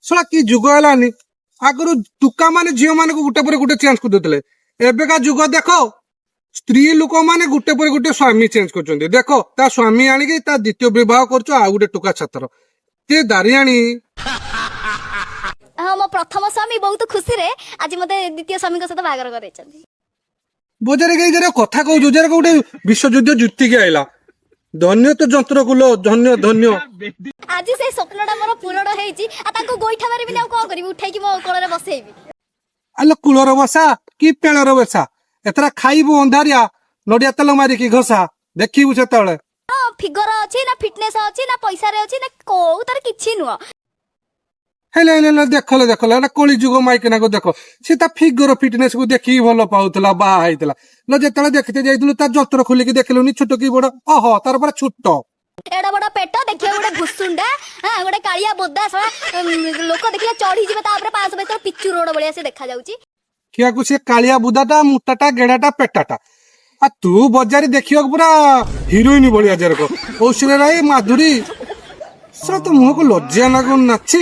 ଶଳା କି ଯୁଗ ହେଲାନି। ଆଗରୁ ଟୁକା ମାନେ ଝିଅ ମାନଙ୍କୁ ଗୋଟେ ପରେ ଗୋଟେ ଚେଞ୍ଜ କରିଦଉଥିଲେ। ଏବେକା ଯୁଗ ଦେଖ, ସ୍ତ୍ରୀ ଲୋକ ମାନେ ଗୋଟେ ପରେ ଗୋଟେ ସ୍ୱାମୀ ଚେଞ୍ଜ କରୁଛନ୍ତି। ଦେଖ ତା ସ୍ୱାମୀ ଆଣିକି ତା ଦ୍ୱିତୀୟ ବିବାହ କରୁଛ ଆଉ ଗୋଟେ ଟୁକା ଛାତ୍ର। ସେ ଦାରିଆଣି। ହଁ, ମୋ ପ୍ରଥମ ସ୍ୱାମୀ ବହୁତ ଖୁସିରେ ଆଜି ମତେ ଦ୍ୱିତୀୟ ସ୍ୱାମୀଙ୍କ ସହିତ ବାହାଘର କରେଇଛନ୍ତି। ବଜାରେ ଗାଇ ଯାরা କଥା କହୁଛୁ ଯାরা ଗୋଟେ ବିଶ୍ୱଯୁଦ୍ଧ ଜିତିକି ଆଇଲା। ଧନ୍ୟ ତ ଯନ୍ତ୍ରକୁଲ, ଧନ୍ୟ ଧନ୍ୟ। ଆଜି ସେଇ ସ୍ୱପ୍ନଟା ମୋର ପୂରଣ ହେଇଛି। ଆଉ ତାଙ୍କୁ ଗୋଇଠା ମାରିବିନି, ଆଉ କଣ କରିବି? ଉଠେଇକି ମୋ କୋଳରେ ବସେଇବି। ଆଲୋ କୂଳର ବସା କି ପେଳର ବସା, ଏଥର ଖାଇବୁ ଅନ୍ଧାରିଆ ନଡିଆ ତେଲ ମାରିକି ଘଷା, ଦେଖିବୁ ସେତେବେଳେ। ହଁ, ଫିଗର ଅଛି ନା ଫିଟନେସ୍ ଅଛି ନା ପଇସାରେ ଅଛି ନା କୋଉଟାରେ କିଛି ନୁହଁ। ହେଲେ ହେଲେ ଦେଖଲେ ଏଟା କଳି ଯୁଗ ମାଇକିନାକୁ ଦେଖ। ସେ ତା ଫିଗର ଫିଟନେସ କୁ ଦେଖିକି ଭଲ ପାଉଥିଲା, ବାହା ହେଇଥିଲା। ଯେତେବେଳେ ଦେଖିତେ ଯାଇଥିଲୁ ତା ଯନ୍ତ୍ର ଖୋଲିକି ଦେଖିଲୁନି ଛୋଟ କି ବଡ? ଓହୋ, ତାର ପୁରା ଛୋଟ। ଏଡ ବଡ ପେଟ ଦେଖିବ, ଗୋଟେ ଭୁସୁଣ୍ଡା, ଗୋଟେ କାଳିଆ ବୋଦା ଶଳା। ଲୋକ ଦେଖିଲେ ଚଢିଯିବେ ତା ଉପରେ 500 ମେଟର ପିଚୁ ରୋଡ ଭଳିଆ ସେ ଦେଖା ଯାଉଛି। ଖିଆକୁ ସେ କାଳିଆ ବୁଦାଟା, ମୁଟାଟା, ଗେଡାଟା, ପେଟାଟା। ଆଉ ତୁ ବଜାରି ଦେଖିବାକୁ ପୁରା ହିରୋଇନ ଭଳିଆ ଯେରକ। ଐଶ୍ୱର୍ଯ୍ୟା ରାୟ, ମାଧୁରୀ। ସେଟା ତ ମୁହଁକୁ ଲଜ୍ଜା ଲାଗୁନି ନାଚି।